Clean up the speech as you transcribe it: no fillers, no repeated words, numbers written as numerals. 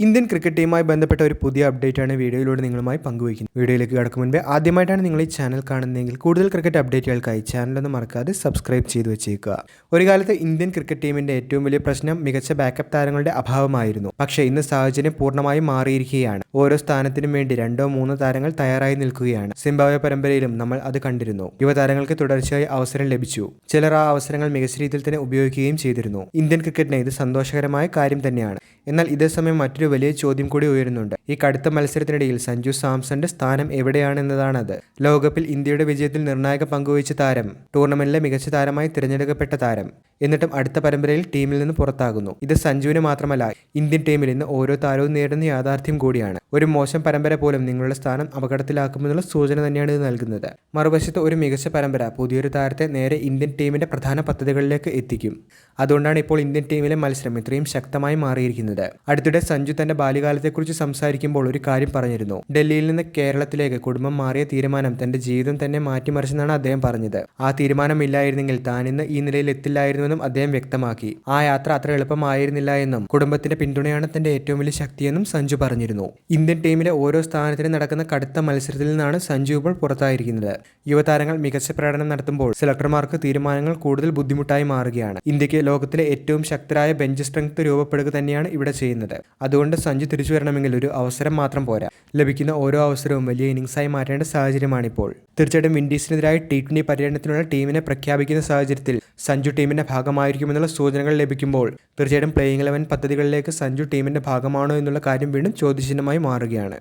Indian cricket ടീമുമായി ബന്ധപ്പെട്ട ഒരു പുതിയ അപ്ഡേറ്റാണ് വീഡിയോയിലൂടെ നിങ്ങളുമായി പങ്കുവയ്ക്കുന്നത്. വീഡിയോയിലേക്ക് കടക്കും മുൻപേ ആദ്യമായിട്ടാണ് നിങ്ങൾ ഈ ചാനൽ കാണുന്നതെങ്കിൽ കൂടുതൽ ക്രിക്കറ്റ് അപ്ഡേറ്റുകൾക്കായി ചാനലൊന്നും മറക്കാതെ സബ്സ്ക്രൈബ് ചെയ്തു വെച്ചേക്കുക. ഒരു കാലത്ത് ഇന്ത്യൻ ക്രിക്കറ്റ് ടീമിന്റെ ഏറ്റവും വലിയ പ്രശ്നം മികച്ച ബാക്കപ്പ് താരങ്ങളുടെ അഭാവമായിരുന്നു. പക്ഷേ ഇന്ന് സാഹചര്യം പൂർണ്ണമായും മാറിയിരിക്കുകയാണ്. ഓരോ സ്ഥാനത്തിനും വേണ്ടി 2-3 താരങ്ങൾ തയ്യാറായി നിൽക്കുകയാണ്. സിംബാബ്വെ പരമ്പരയിലും നമ്മൾ അത് കണ്ടിരുന്നു. യുവതാരങ്ങൾക്ക് തുടർച്ചയായി അവസരം ലഭിച്ചു. ചിലർ ആ അവസരങ്ങൾ മികച്ച രീതിയിൽ തന്നെ ഉപയോഗിക്കുകയും ചെയ്തിരുന്നു. ഇന്ത്യൻ ക്രിക്കറ്റിന് ഇത് സന്തോഷകരമായ കാര്യം തന്നെയാണ്. എന്നാൽ ഇതേസമയം മറ്റൊരു വലിയ ചോദ്യം കൂടി ഉയരുന്നുണ്ട്. ഈ കടുത്ത മത്സരത്തിനിടയിൽ സഞ്ജു സാംസന്റെ സ്ഥാനം എവിടെയാണെന്നതാണത്. ലോകകപ്പിൽ ഇന്ത്യയുടെ വിജയത്തിൽ നിർണായക പങ്കുവഹിച്ച താരം, ടൂർണമെന്റിലെ മികച്ച താരമായി തിരഞ്ഞെടുക്കപ്പെട്ട താരം, എന്നിട്ടും അടുത്ത പരമ്പരയിൽ ടീമിൽ നിന്ന് പുറത്താകുന്നു. ഇത് സഞ്ജുവിന് മാത്രമല്ല, ഇന്ത്യൻ ടീമിൽ ഇന്ന് ഓരോ താരവും നേരിടുന്ന യാഥാർത്ഥ്യം കൂടിയാണ്. ഒരു മോശം പരമ്പര പോലും നിങ്ങളുടെ സ്ഥാനം അപകടത്തിലാക്കുമെന്നുള്ള സൂചന തന്നെയാണ് ഇത് നൽകുന്നത്. മറുവശത്ത് ഒരു മികച്ച പരമ്പര പുതിയൊരു താരത്തെ നേരെ ഇന്ത്യൻ ടീമിന്റെ പ്രധാന പദ്ധതികളിലേക്ക് എത്തിക്കും. അതുകൊണ്ടാണ് ഇപ്പോൾ ഇന്ത്യൻ ടീമിലെ മത്സരം ഇത്രയും ശക്തമായി മാറിയിരിക്കുന്നത്. അടുത്തിടെ സഞ്ജു തന്റെ ബാല്യകാലത്തെക്കുറിച്ച് സംസാരിക്കുമ്പോൾ ഒരു കാര്യം പറഞ്ഞിരുന്നു. ഡൽഹിയിൽ നിന്ന് കേരളത്തിലേക്ക് കുടുംബം മാറിയ തീരുമാനം തന്റെ ജീവിതം തന്നെ മാറ്റിമറിച്ചെന്നാണ് അദ്ദേഹം പറഞ്ഞത്. ആ തീരുമാനം ഇല്ലായിരുന്നെങ്കിൽ താൻ ഇന്ന് ഈ നിലയിൽ എത്തില്ലായിരുന്നുവെന്നും അദ്ദേഹം വ്യക്തമാക്കി. ആ യാത്ര അത്ര എളുപ്പമായിരുന്നില്ല എന്നും കുടുംബത്തിന്റെ പിന്തുണയാണ് തന്റെ ഏറ്റവും വലിയ ശക്തിയെന്നും സഞ്ജു പറഞ്ഞിരുന്നു. ഇന്ത്യൻ ടീമിലെ ഓരോ സ്ഥാനത്തിനും നടക്കുന്ന കടുത്ത മത്സരത്തിൽ നിന്നാണ് സഞ്ജു ഇപ്പോൾ പുറത്തായിരിക്കുന്നത്. യുവതാരങ്ങൾ മികച്ച പ്രകടനം നടത്തുമ്പോൾ സെലക്ടർമാർക്ക് തീരുമാനങ്ങൾ കൂടുതൽ ബുദ്ധിമുട്ടായി മാറുകയാണ്. ഇന്ത്യക്ക് ലോകത്തിലെ ഏറ്റവും ശക്തരായ ബെഞ്ച് സ്ട്രെങ്ത് രൂപപ്പെടുക തന്നെയാണ് ഇവിടെ ചെയ്യുന്നത്. അതുകൊണ്ട് സഞ്ജു തിരിച്ചു വരണമെങ്കിൽ ഒരു അവസരം മാത്രം പോരാ. ലഭിക്കുന്ന ഓരോ അവസരവും വലിയ ഇന്നിംഗ്സായി മാറ്റേണ്ട സാഹചര്യമാണിപ്പോൾ. തീർച്ചയായിട്ടും വിൻഡീസിനെതിരായി T20 പര്യടനത്തിനുള്ള ടീമിനെ പ്രഖ്യാപിക്കുന്ന സാഹചര്യത്തിൽ സഞ്ജു ടീമിന്റെ ഭാഗമായിരിക്കുമെന്നുള്ള സൂചനകൾ ലഭിക്കുമ്പോൾ തീർച്ചയായിട്ടും പ്ലേയിങ് 11 പദ്ധതികളിലേക്ക് സഞ്ജു ടീമിന്റെ ഭാഗമാണോ എന്നുള്ള കാര്യം വീണ്ടും ചോദ്യചിഹ്നമായി മാറുകയാണ്.